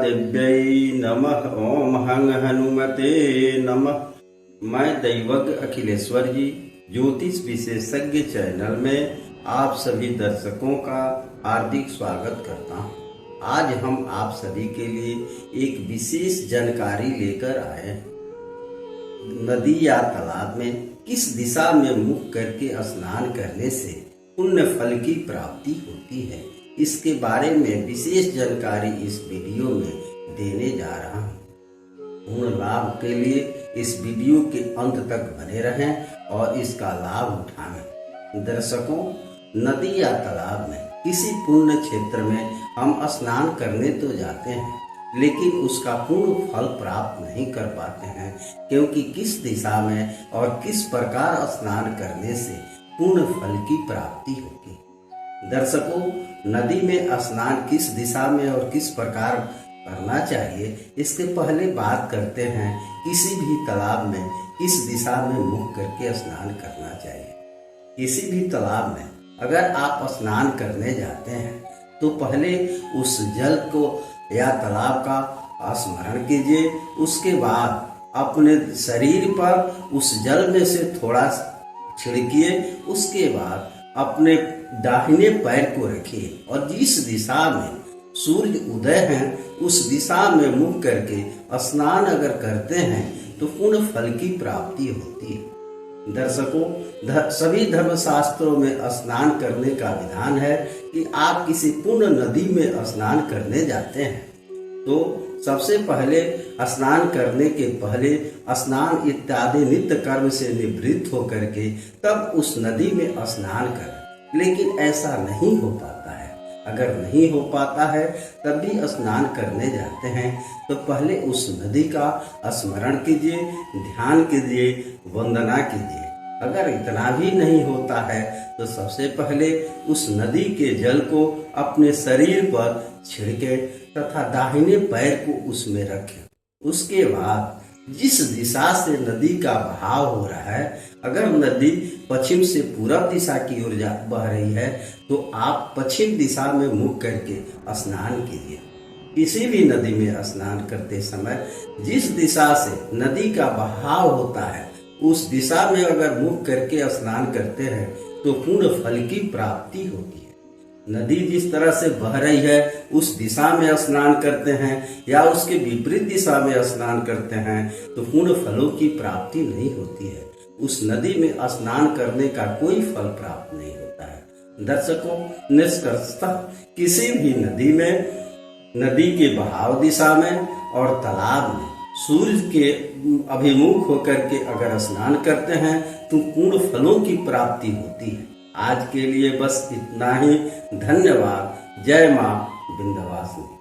महादेव्यै नमः। ओम हंग हनुमते नमः। मैं दैवज्ञ अखिलेश्वर जी ज्योतिष विशेषज्ञ चैनल में आप सभी दर्शकों का हार्दिक स्वागत करता हूँ। आज हम आप सभी के लिए एक विशेष जानकारी लेकर आए हैं। नदी या तालाब में किस दिशा में मुख करके स्नान करने से पुण्य फल की प्राप्ति होती है, इसके बारे में विशेष जानकारी इस वीडियो में देने जा रहा हूँ। पूर्ण लाभ के लिए इस वीडियो के अंत तक बने रहें और इसका लाभ उठाएं। दर्शकों, नदी या तालाब में किसी पुण्य क्षेत्र में हम स्नान करने तो जाते हैं, लेकिन उसका पूर्ण फल प्राप्त नहीं कर पाते हैं, क्योंकि किस दिशा में और किस प्रकार स्नान करने से पूर्ण फल की प्राप्ति होगी। दर्शकों, नदी में स्नान किस दिशा में और किस प्रकार करना चाहिए, इसके पहले बात करते हैं किसी भी तालाब में किस दिशा में मुख करके स्नान करना चाहिए। किसी भी तालाब में अगर आप स्नान करने जाते हैं तो पहले उस जल को या तालाब का स्मरण कीजिए। उसके बाद अपने शरीर पर उस जल में से थोड़ा छिड़किए। उसके बाद अपने दाहिने पैर को रखिए और जिस दिशा में सूर्य उदय है उस दिशा में मुख करके स्नान अगर करते हैं तो पूर्ण फल की प्राप्ति होती है। दर्शकों, सभी धर्मशास्त्रों में स्नान करने का विधान है कि आप किसी पुण्य नदी में स्नान करने जाते हैं तो सबसे पहले स्नान करने के पहले स्नान इत्यादि नित्य कर्म से निवृत्त होकर के तब उस नदी में स्नान करें। लेकिन ऐसा नहीं हो पाता है। अगर नहीं हो पाता है तब भी स्नान करने जाते हैं तो पहले उस नदी का स्मरण कीजिए, ध्यान कीजिए, वंदना कीजिए। अगर इतना भी नहीं होता है तो सबसे पहले उस नदी के जल को अपने शरीर पर छिड़के तथा दाहिने पैर को उसमें रखें। उसके बाद जिस दिशा से नदी का बहाव हो रहा है, अगर नदी पश्चिम से पूरब दिशा की ओर बह रही है तो आप पश्चिम दिशा में मुख करके स्नान कीजिए। किसी भी नदी में स्नान करते समय जिस दिशा से नदी का बहाव होता है उस दिशा में अगर मुख करके स्नान करते हैं तो पूर्ण फल की प्राप्ति होती है। नदी जिस तरह से बह रही है उस दिशा में स्नान करते हैं या उसके विपरीत दिशा में स्नान करते हैं तो पूर्ण फलों की प्राप्ति नहीं होती है। उस नदी में स्नान करने का कोई फल प्राप्त नहीं होता है। दर्शकों, निष्कर्षतः किसी भी नदी में, नदी के बहाव दिशा में और तालाब में सूर्य के अभिमुख होकर के अगर स्नान करते हैं तो पूर्ण फलों की प्राप्ति होती है। आज के लिए बस इतना ही। धन्यवाद। जय मां विंध्यवासिनी।